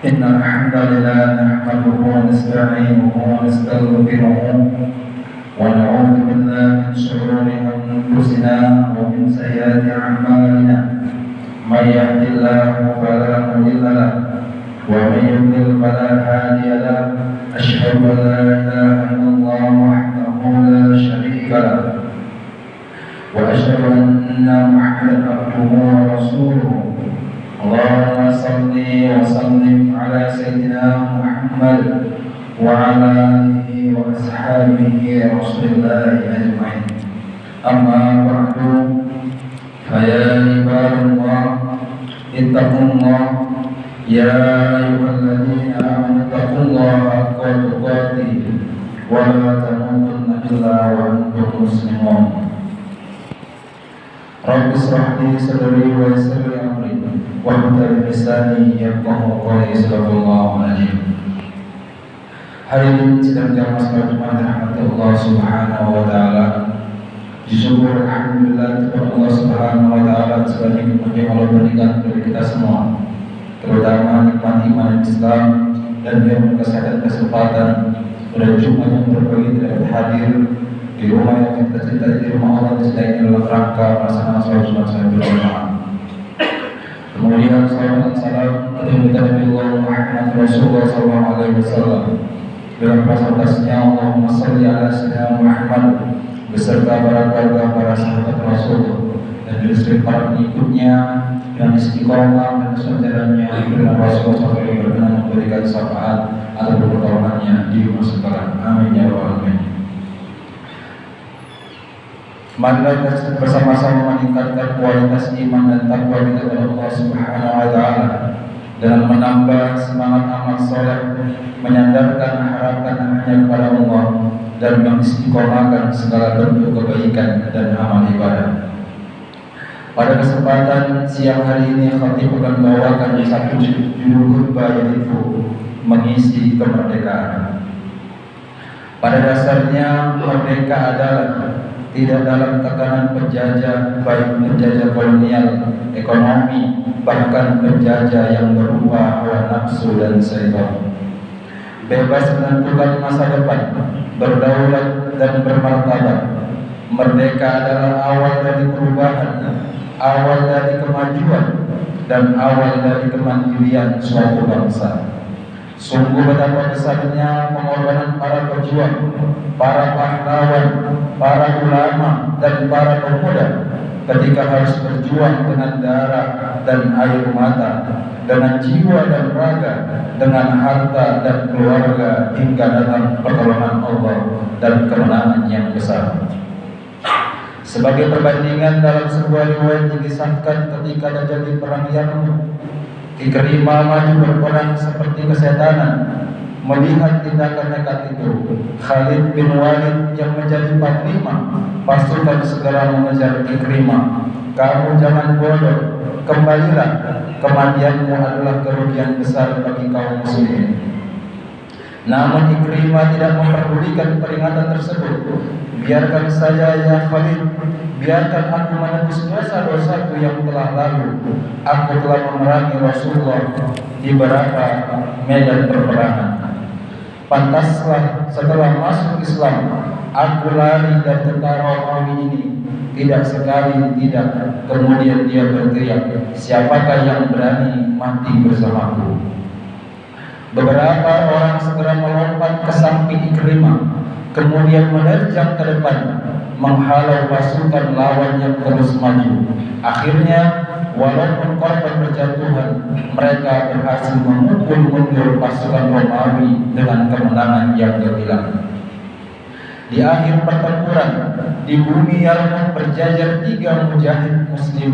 إن الحمد لله نحمده ونستعينه ونستغفره ونعوذ بالله من شرور أنفسنا ومن سيئات أعمالنا من يهد الله فلا مضل له ومن يضلل فلا هادي له أشهد أن لا إله إلا الله وحده لا شريك له وأشهد أن محمدا عبده ورسوله اللهم صل وسلم على سيدنا محمد وعلى آله وأصحابه رسول الله أجمعين أما بعد فيا عباد الله اتقوا الله يا أيها الذين آمنوا اتقوا الله حق تقاته ولا تموتن إلا وأنتم مسلمون رب اشرح لي صدري ويسر لي أمري واحلل lisani yafqahu qawli sallallahu alaihi. Hadirin sidang jamaah salat Jumat rahmat Allah Subhanahu wa taala. Disyukur alhamdulillah kepada Allah Subhanahu wa taala sebagai nikmat yang Allah berikan kepada kita semua, terutama nikmat iman Islam dan yang kesehatan kesempatan pada Jumat yang berbahagia tidak hadir di rumah yang kita cintai, di rumah Allah disediakan dalam rangka melaksanakan sholat Jumat secara berjamaah. Kemudian salawat dan salam kepada Nabi Muhammad Rasulullah SAW dalam fasilitasnya Allahumma salli ala sayyidina Muhammad beserta para keluarga, para sahabat Rasul dan juga para pengikutnya yang istiqomah dan saudaranya dengan Rasulullah SAW berkenan memberikan syafaat atau pertolongannya di masa sekarang. Amin ya rabbal alamin. Marilah kita bersama-sama meningkatkan kualitas iman dan takwa kita kepada Allah Subhanahu wa taala dengan menambah semangat amal saleh, menyandarkan harapan hanya kepada Allah dan mengistiqomahkan segala bentuk kebaikan dan amal ibadah. Pada kesempatan siang hari ini khatib akan membawakan satu judul khutbah yaitu mengisi kemerdekaan. Pada dasarnya merdeka adalah tidak dalam tekanan penjajah, baik penjajah kolonial, ekonomi, bahkan penjajah yang berupa hawa nafsu dan syaitan. Bebas menentukan masa depan, berdaulat dan bermartabat. Merdeka adalah awal dari perubahan, awal dari kemajuan, dan awal dari kemandirian suatu bangsa. Sungguh betapa besarnya pengorbanan para pejuang, para pahlawan, para ulama, dan para pemuda ketika harus berjuang dengan darah dan air mata, dengan jiwa dan raga, dengan harta dan keluarga hingga datang pertolongan Allah dan kemenangan yang besar. Sebagai perbandingan dalam sebuah riwayat dikisahkan ketika terjadi perang Yarmuk, Ikrimah maju berperang seperti kesetanan. Melihat tindakan nekat itu, Khalid bin Walid yang menjadi panglima pasukan segera mengejar Ikrimah. Kamu jangan bodoh, kembalilah, kematianmu adalah kerugian besar bagi kaum muslimin. Namun Ikrimah tidak memperdulikan peringatan tersebut. Biarkan saja ya Khalid, biarkan aku menebus dosa-dosaku yang telah lalu. Aku telah memerangi Rasulullah di beberapa medan peperangan. Pantaslah setelah masuk Islam, aku lari dari tentara Romawi ini. Tidak sekali tidak, kemudian dia berteriak, siapakah yang berani mati bersamaku? Beberapa orang segera melompat ke samping Ikrimah, kemudian menerjang ke depan, menghalau pasukan lawan yang terus maju. Akhirnya, walaupun korban berjatuhan, mereka berhasil memukul mundur pasukan Romawi dengan kemenangan yang gemilang. Di akhir pertempuran, di bumi Yarmuk berjajar 3 mujahid muslim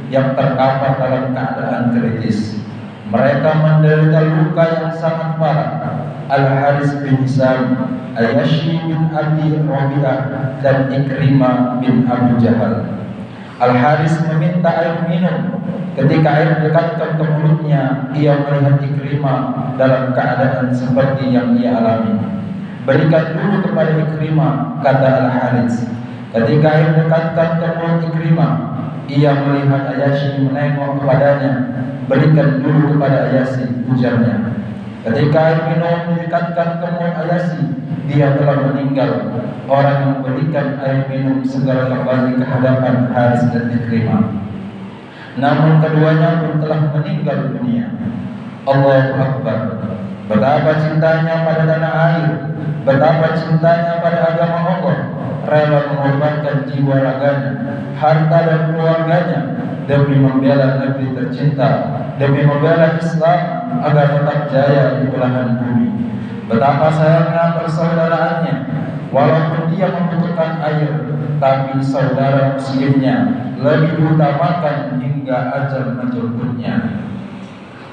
yang terkapar dalam keadaan kritis. Mereka menderita luka yang sangat parah. Al-Haris bin Hisam, Al-Yashi bin Abi Rabi'ah, dan Ikrimah bin Abu Jahal. Al-Haris meminta air minum. Ketika air dekatkan ke mulutnya, ia melihat Ikrimah dalam keadaan seperti yang ia alami. Berikan dulu kepada Ikrimah, kata Al-Haris. Ketika air dekatkan ke mulut Ikrimah, ia melihat Ayasy menengok kepadanya. Berikan dulu kepada Ayasy, ujarnya. Ketika air minum didekatkan ke mulut Ayasi, dia telah meninggal. Orang yang memberikan air minum segera kembali ke hadapan Haris dan Ikrimah. Namun keduanya pun telah meninggal dunia. Allahu Akbar. Betapa cintanya pada tanah air, betapa cintanya pada agama Allah, rela mengorbankan jiwa raganya, harta dan keluarganya demi membela negeri tercinta, demi membela Islam agar tetap jaya di belahan bumi. Betapa sayangnya persaudaraannya, walaupun dia membutuhkan air, tapi saudara muslimnya lebih diutamakan hingga ajal menjemputnya.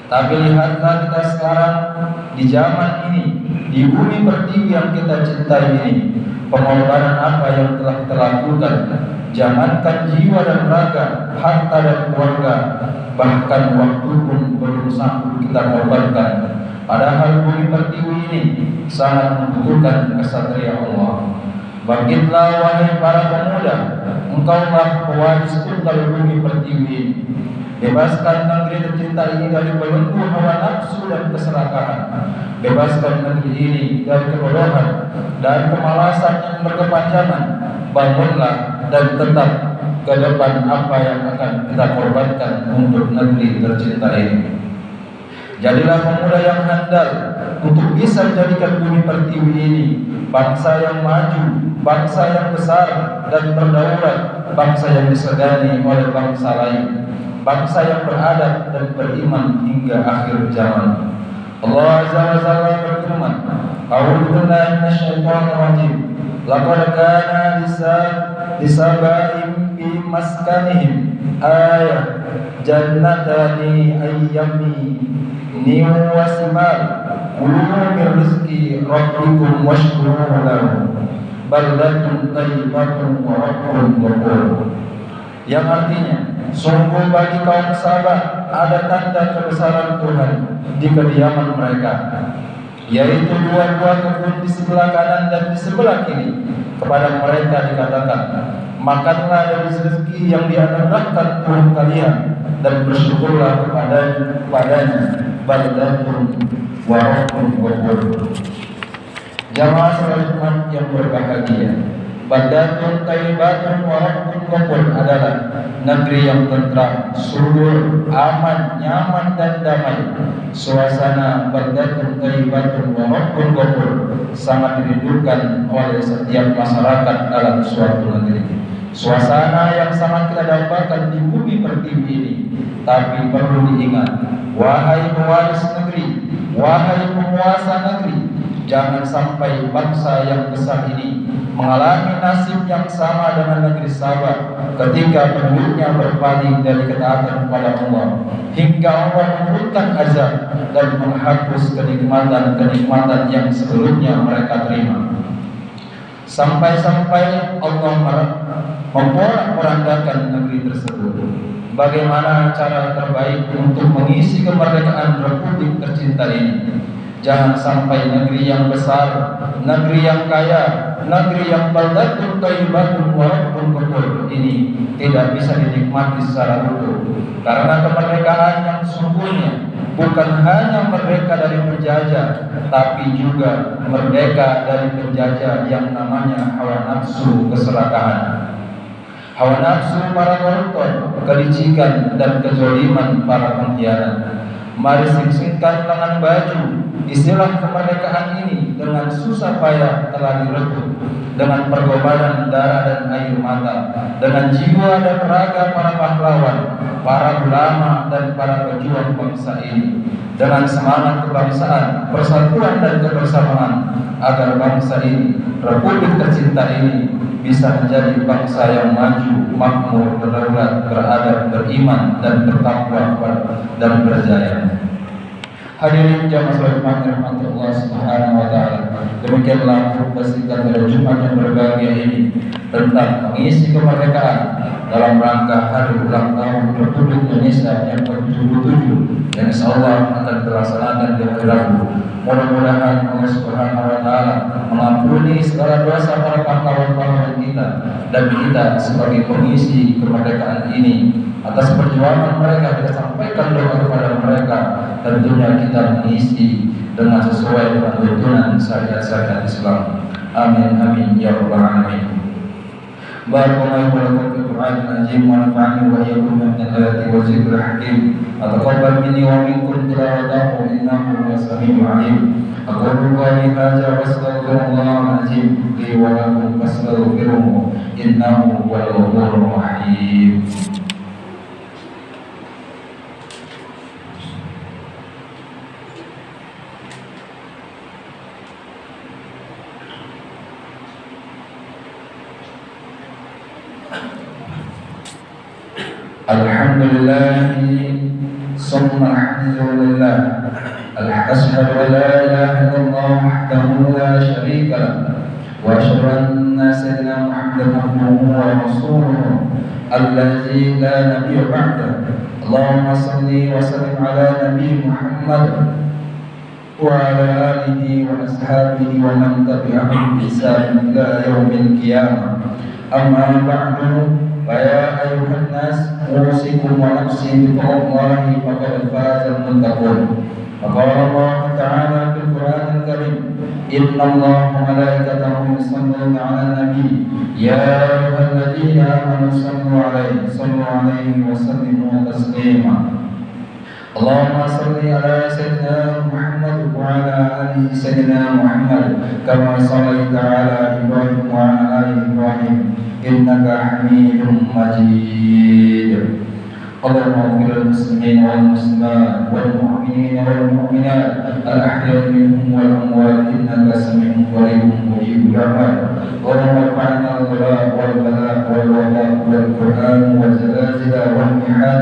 Tapi lihatlah kita sekarang di zaman ini, di bumi pertiwi yang kita cintai ini, pengorbanan apa yang telah kita lakukan. Jangankan jiwa dan raga, harta dan keluarga, bahkan waktu pun belum sanggup kita korbankan. Padahal bumi pertiwi ini sangat membutuhkan kesatria Allah. Bangkitlah wahai para pemuda, engkaulah pewaris tunggal bumi pertiwi ini. Bebaskan negeri tercinta ini dari belenggu hawa nafsu dan keserakahan. Bebaskan negeri ini dari kebodohan dan kemalasan yang berkepanjangan. Bangunlah dan tetap ke depan apa yang akan kita korbankan untuk negeri tercinta ini. Jadilah pemuda yang handal untuk bisa menjadikan bumi pertiwi ini bangsa yang maju, bangsa yang besar dan berdaulat, bangsa yang disegani oleh bangsa lain, bangsa yang beradab dan beriman hingga akhir zaman. Allah Azza wa Jalla berfirman, A'udzu billahi minasyaitonir rajim. Laqad kana lisaba'in fi maskanihim ayah jannatani ayyamini wa simal kulu min rizqi rabbikum washkuru lahu baldatun thayyibatun wa rabbun ghafur. Yang artinya, sungguh bagi kaum sahabat ada tanda kebesaran Tuhan di kediaman mereka, yaitu dua-dua kebun di sebelah kanan dan di sebelah kiri. Kepada mereka dikatakan, makanlah dari rezeki yang dianugerahkan Tuhan kalian dan bersyukurlah kepadanya. Baldatun wa rabbun ghafur. Jamaah salat Jumat yang berbahagia, Baldatun thayyibatun wa rabbun ghafur adalah negeri yang tentram, subur, aman, nyaman dan damai. Suasana baldatun thayyibatun wa rabbun ghafur sangat dirindukan oleh setiap masyarakat dalam suatu negeri. Suasana yang sangat kita dapatkan di bumi pertiwi ini. Tapi perlu diingat, wahai pewaris negeri, wahai penguasa negeri, jangan sampai bangsa yang besar ini mengalami nasib yang sama dengan negeri Sabah ketika penduduknya berpaling dari ketaatan kepada Allah hingga Allah menurunkan azab dan menghapus kenikmatan-kenikmatan yang sebelumnya mereka terima. Sampai-sampai Allah memporak-porandakan negeri tersebut. Bagaimana cara terbaik untuk mengisi kemerdekaan Republik tercinta ini? Jangan sampai negeri yang besar, negeri yang kaya, negeri yang baldatun thayyibatun wa rabbun ghafur ini tidak bisa dinikmati secara utuh. Karena kemerdekaan yang sesungguhnya bukan hanya merdeka dari penjajah, tapi juga merdeka dari penjajah yang namanya hawa nafsu keserakahan, hawa nafsu para koruptor, kelicikan dan kezaliman para pengkhianat. Mari singkirkan lengan baju istilah kemerdekaan ini dengan susah payah telah direbut, dengan pergobaran darah dan air mata, dengan jiwa dan raga para pahlawan, para ulama dan para pejuang bangsa ini, dengan semangat kebangsaan, persatuan dan kebersamaan, agar bangsa ini, Republik tercinta ini, bisa menjadi bangsa yang maju, makmur, berdaulat, beradab, beriman dan bertakwa dan berjaya. Hadirin jamaah salat Jumat rahmat Allah Subhanahu wa taala. Demikianlah khutbah singkat pada Jumat yang berbahagia ini tentang mengisi kemerdekaan dalam rangka hari ulang tahun Republik Indonesia yang ke-77 yang insyaallah akan dilaksanakan di hari Rabu. Mudah-mudahan Allah Subhanahu wa taala mengampuni segala dosa para pahlawan-pahlawan kita dan kita sebagai pengisi kemerdekaan ini. Atas perjuangan mereka kita sampaikan doa kepada mereka. Tentunya kita mengisi dengan sesuai dengan tuntunan syariat Islam. Amin amin ya rabbal alamin. Barakallahu lakum fil Qur'anil azim wa nafa'ani wa iyyakum min al-ayati wa zikril hakim. Ataqabbal minni wa minkum tilawatahu innahu huwas samiul alim. Aqulu qawli hadza wa astaghfirullahal azim li wa lakum fastaghfiruhu innahu huwal ghafurur rahim. Alhamdulillah, summa alhamdulillah. Ashhadu an la ilaha illallah wahdahu la syarika lah, wa asyhadu anna sayyidina Muhammadan abduhu wa rasuluhu allazi la nabiyya ba'dahu. Allahumma salli wa sallim ala nabi Muhammad wa ala alihi wa ashabihi wa man tabi'ahum bi ihsan ila yaumil qiyamah. Amma ba'du. Ya ayuhan nas, usikum wa nafsi bittaqwallahi faqad fazal muttaqun. Qala Allah Ta'ala fil Qur'anil Karim, innallaha wa malaikatahu yusalluna 'alan nabi ya ayyuhalladzina amanu sallu 'alaihi wa sallimu taslima. Allahumma salli ala sayyidina Muhammad wa ala ali sayyidina Muhammad kama sallaita ala Ibrahim wa ala ali Ibrahim innaka Hamidum Majid. Allahumma ighfir lil muslimin wal muslimat wal mu'minin wal mu'minat al ahya'i minhum wal amwat innaka sami'un qaribun mujibud da'wat. Allahumma irfa'na al-ghala wal bala wal waba wal Qur'an wal zalazila wal mihan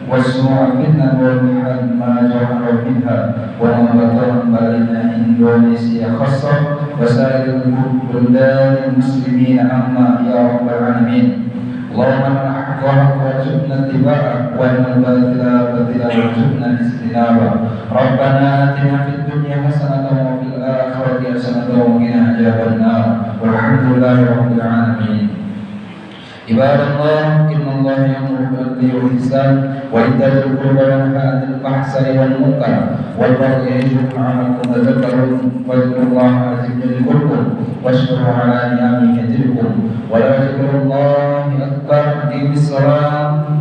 والسوء فتنة والمحن ما جرى منها وما بطن بلدنا إندونيسيا خاصة وسائر البلدان المسلمين عما يا رب العالمين. اللهم من أحق وارزقنا اتباعه ومن الباطل باطلا وارزقنا اجتنابه. ربنا آتنا في الدنيا حسنة وفي الآخرة حسنة وقنا عذاب النار والحمد لله رب العالمين. Ibadallah, innallaha ya'muru bil 'adli wal ihsan wa ita'i dzil qurba wa yanha 'anil fahsya'i wal munkar wal baghi ya'izukum la'allakum tadhakkarun. Wadhkurullaha yadhkurkum washkuru 'ala ni'amihi yazidkum wa la dhikrullahi akbar. Aqimiss shalah.